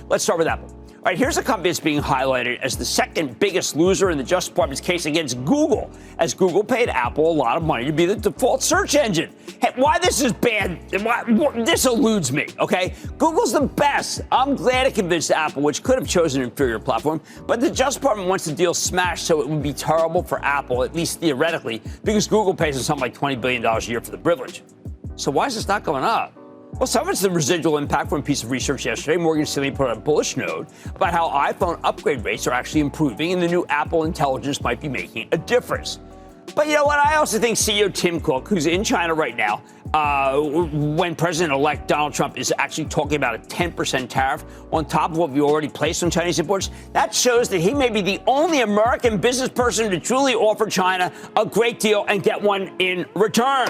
Let's start with Apple. All right, here's a company that's being highlighted as the second biggest loser in the Justice Department's case against Google, as Google paid Apple a lot of money to be the default search engine. Hey, why this is bad, this eludes me, okay? Google's the best. I'm glad it convinced Apple, which could have chosen an inferior platform, but the Justice Department wants the deal smashed so it would be terrible for Apple, at least theoretically, because Google pays them something like $20 billion a year for the privilege. So why is this not going up? Well, some of it's the residual impact from a piece of research yesterday. Morgan Stanley put out a bullish note about how iPhone upgrade rates are actually improving and the new Apple Intelligence might be making a difference. But you know what? I also think CEO Tim Cook, who's in China right now, when President-elect Donald Trump is actually talking about a 10% tariff on top of what we already placed on Chinese imports, that shows that he may be the only American business person to truly offer China a great deal and get one in return.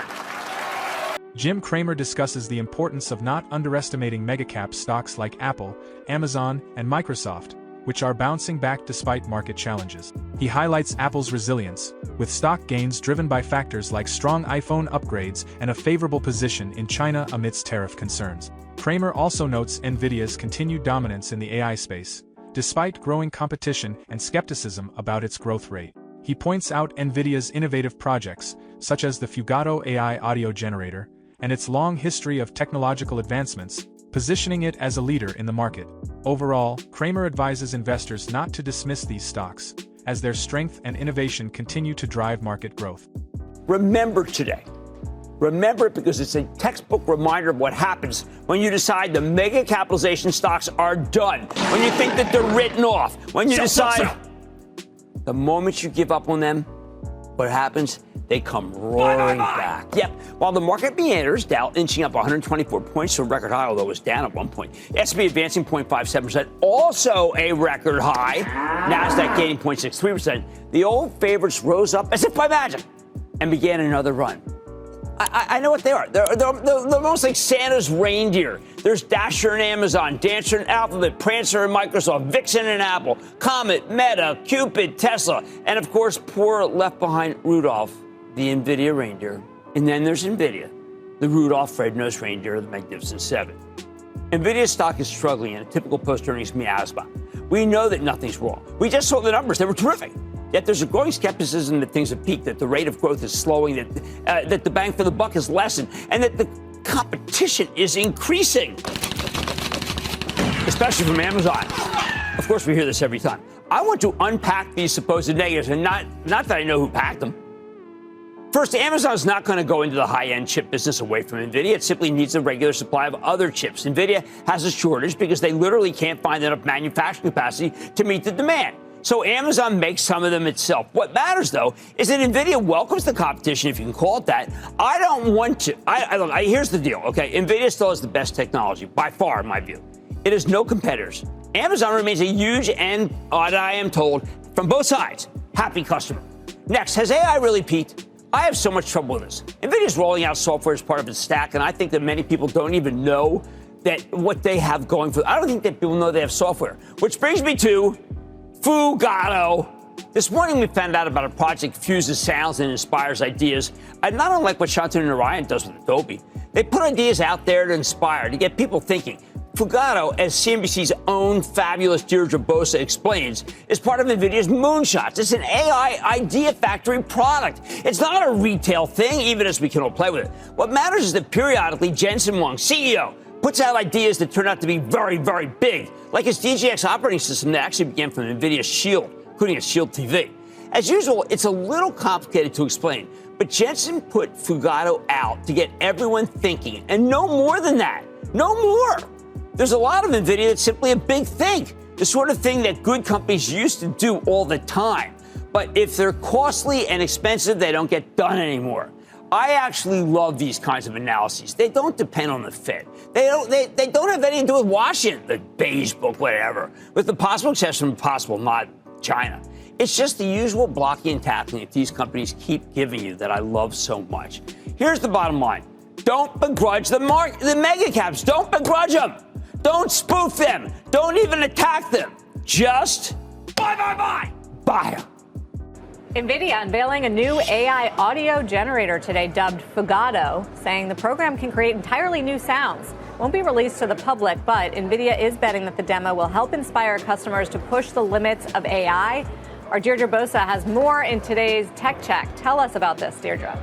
Jim Cramer discusses the importance of not underestimating megacap stocks like Apple, Amazon, and Microsoft, which are bouncing back despite market challenges. He highlights Apple's resilience, with stock gains driven by factors like strong iPhone upgrades and a favorable position in China amidst tariff concerns. Cramer also notes Nvidia's continued dominance in the AI space, despite growing competition and skepticism about its growth rate. He points out Nvidia's innovative projects, such as the Fugato AI audio generator, and its long history of technological advancements, positioning it as a leader in the market. Overall, Cramer advises investors not to dismiss these stocks, as their strength and innovation continue to drive market growth. Remember today. Remember it because it's a textbook reminder of what happens when you decide the mega capitalization stocks are done, when you think that they're written off, when you decide the moment you give up on them, what happens? They come roaring back. Yep. While the market meanders, Dow inching up 124 points to a record high, although it was down at one point. S&P advancing 0.57%, also a record high. Nasdaq gaining 0.63%. The old favorites rose up as if by magic and began another run. I know what they are. They're almost like Santa's reindeer. There's Dasher and Amazon, Dancer and Alphabet, Prancer and Microsoft, Vixen and Apple, Comet, Meta, Cupid, Tesla, and of course, poor left behind Rudolph, the Nvidia reindeer. And then there's Nvidia, the Rudolph Red-Nosed Reindeer of the Magnificent Seven. Nvidia stock is struggling in a typical post-earnings miasma. We know that nothing's wrong. We just saw the numbers. They were terrific. Yet there's a growing skepticism that things have peaked, that the rate of growth is slowing, that the bang for the buck has lessened, and that the competition is increasing, especially from Amazon. Of course, we hear this every time. I want to unpack these supposed negatives, and not that I know who packed them. First, Amazon's not going to go into the high-end chip business away from Nvidia. It simply needs a regular supply of other chips. Nvidia has a shortage because they literally can't find enough manufacturing capacity to meet the demand. So Amazon makes some of them itself. What matters, though, is that Nvidia welcomes the competition, if you can call it that. I don't want to. Here's the deal, okay? Nvidia still has the best technology, by far, in my view. It has no competitors. Amazon remains a huge and, I am told, from both sides, happy customer. Next, has AI really peaked? I have so much trouble with this. Nvidia's rolling out software as part of its stack, and I think that many people don't even know that what they have going for them. I don't think that people know they have software. Which brings me to Fugato. This morning we found out about a project that fuses sounds and inspires ideas. And not unlike what Shantanu Narayan does with Adobe. They put ideas out there to inspire, to get people thinking. Fugato, as CNBC's own fabulous Deirdre Bosa explains, is part of NVIDIA's moonshots. It's an AI idea factory product. It's not a retail thing, even as we can all play with it. What matters is that periodically Jensen Huang, CEO, puts out ideas that turn out to be very, very big, like his DGX operating system that actually began from NVIDIA Shield, including a Shield TV. As usual, it's a little complicated to explain, but Jensen put Fugato out to get everyone thinking, and no more than that. No more. There's a lot of NVIDIA that's simply a big think, the sort of thing that good companies used to do all the time. But if they're costly and expensive, they don't get done anymore. I actually love these kinds of analyses. They don't depend on the Fed. They don't have anything to do with Washington, the beige book, whatever, with the possible exception of possible not China. It's just the usual blocking and tackling that these companies keep giving you that I love so much. Here's the bottom line. Don't begrudge the mega caps. Don't begrudge them. Don't spoof them. Don't even attack them. Just buy them. Nvidia unveiling a new AI audio generator today dubbed Fugato, saying the program can create entirely new sounds. Won't be released to the public, but Nvidia is betting that the demo will help inspire customers to push the limits of AI. Our Deirdre Bosa has more in today's Tech Check. Tell us about this, Deirdre.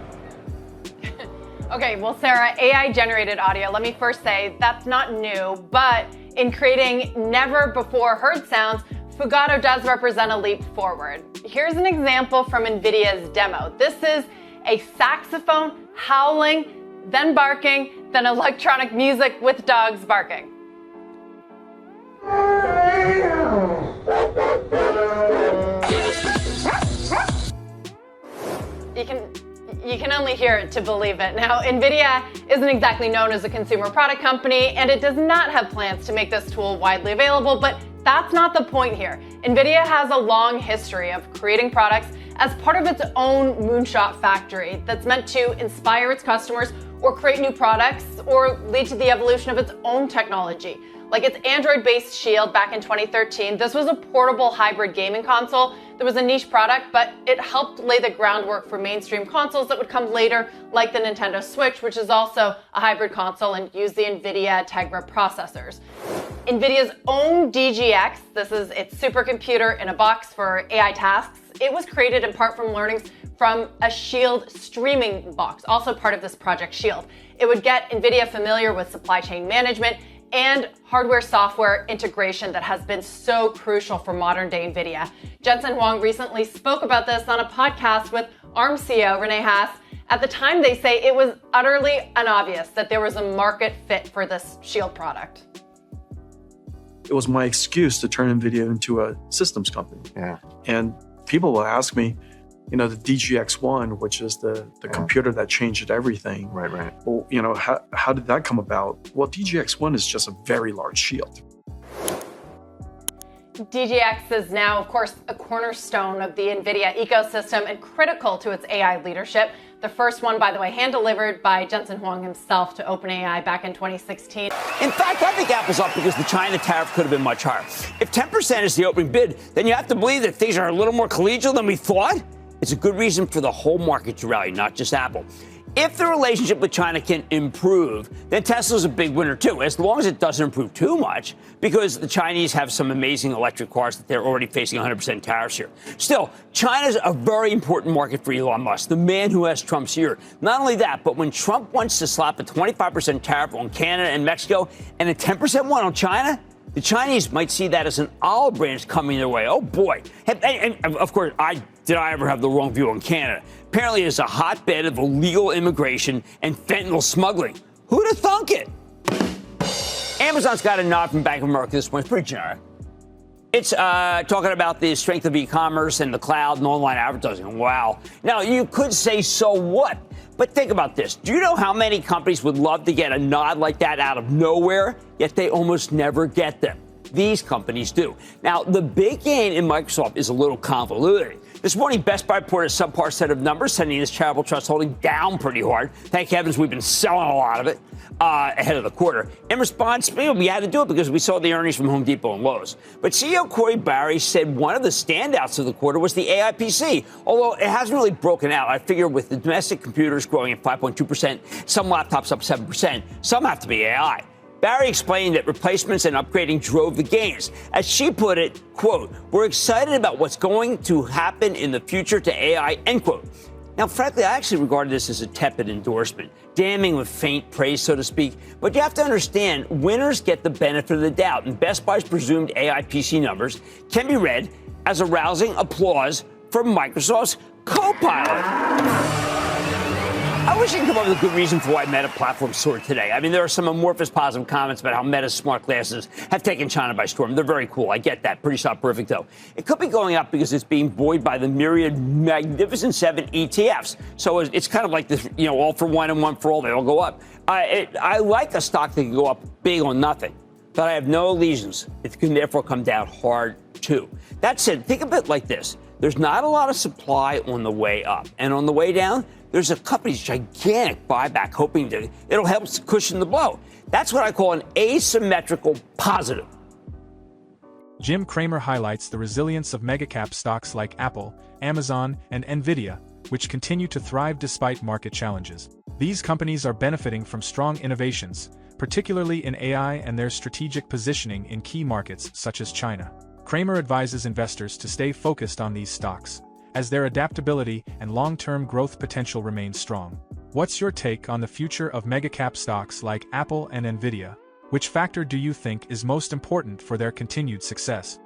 Okay, well, Sarah, AI-generated audio, let me first say that's not new, but in creating never-before-heard sounds, Fugato does represent a leap forward. Here's an example from Nvidia's demo. This is a saxophone howling, then barking, then electronic music with dogs barking. You can only hear it to believe it. Now, Nvidia isn't exactly known as a consumer product company, and it does not have plans to make this tool widely available, but that's not the point here. Nvidia has a long history of creating products as part of its own moonshot factory that's meant to inspire its customers or create new products or lead to the evolution of its own technology. Like its Android-based Shield back in 2013, this was a portable hybrid gaming console. There was a niche product, but it helped lay the groundwork for mainstream consoles that would come later, like the Nintendo Switch, which is also a hybrid console and used the Nvidia Tegra processors. Nvidia's own DGX, this is its supercomputer in a box for AI tasks. It was created in part from learnings from a Shield streaming box, also part of this Project Shield. It would get Nvidia familiar with supply chain management and hardware-software integration that has been so crucial for modern-day Nvidia. Jensen Huang recently spoke about this on a podcast with ARM CEO Rene Haas. At the time, they say it was utterly unobvious that there was a market fit for this Shield product. It was my excuse to turn Nvidia into a systems company. Yeah. And people will ask me, the DGX1, which is the computer that changed everything. Right. Well, how did that come about? Well, DGX1 is just a very large shield. DGX is now, of course, a cornerstone of the NVIDIA ecosystem and critical to its AI leadership. The first one, by the way, hand-delivered by Jensen Huang himself to OpenAI back in 2016. In fact, I think Apple's up because the China tariff could have been much higher. If 10% is the opening bid, then you have to believe that things are a little more collegial than we thought. It's a good reason for the whole market to rally, not just Apple. If the relationship with China can improve, then Tesla's a big winner, too, as long as it doesn't improve too much, because the Chinese have some amazing electric cars that they're already facing 100% tariffs here. Still, China's a very important market for Elon Musk, the man who has Trump's ear. Not only that, but when Trump wants to slap a 25% tariff on Canada and Mexico and a 10% one on China, the Chinese might see that as an olive branch coming their way. Oh, boy. And of course, did I ever have the wrong view on Canada? Apparently, it's a hotbed of illegal immigration and fentanyl smuggling. Who'd have thunk it? Amazon's got a nod from Bank of America this morning. It's pretty generic. It's talking about the strength of e-commerce and the cloud and online advertising. Wow. Now, you could say, so what? But think about this. Do you know how many companies would love to get a nod like that out of nowhere, yet they almost never get them? These companies do. Now, the big gain in Microsoft is a little convoluted. This morning, Best Buy reported a subpar set of numbers, sending this charitable trust holding down pretty hard. Thank heavens we've been selling a lot of it ahead of the quarter. In response, we had to do it because we saw the earnings from Home Depot and Lowe's. But CEO Corey Barry said one of the standouts of the quarter was the AI PC, although it hasn't really broken out. I figure with the domestic computers growing at 5.2%, some laptops up 7%, some have to be AI. Barry explained that replacements and upgrading drove the gains. As she put it, quote, "We're excited about what's going to happen in the future to AI," end quote. Now, frankly, I actually regarded this as a tepid endorsement, damning with faint praise, so to speak. But you have to understand, winners get the benefit of the doubt, and Best Buy's presumed AI PC numbers can be read as a rousing applause for Microsoft's Copilot. I wish I could come up with a good reason for why Meta platform soared today. I mean, there are some amorphous positive comments about how Meta's smart glasses have taken China by storm. They're very cool. I get that. Pretty soporific, though. It could be going up because it's being buoyed by the myriad Magnificent 7 ETFs. So it's kind of like this, all for one and one for all. They all go up. I like a stock that can go up big on nothing, but I have no allegiance. It can therefore come down hard, too. That said, think of it like this. There's not a lot of supply on the way up. And on the way down, there's a company's gigantic buyback hoping it'll help cushion the blow. That's what I call an asymmetrical positive. Jim Cramer highlights the resilience of megacap stocks like Apple, Amazon, and Nvidia, which continue to thrive despite market challenges. These companies are benefiting from strong innovations, particularly in AI and their strategic positioning in key markets such as China. Cramer advises investors to stay focused on these stocks, as their adaptability and long-term growth potential remain strong. What's your take on the future of megacap stocks like Apple and Nvidia? Which factor do you think is most important for their continued success?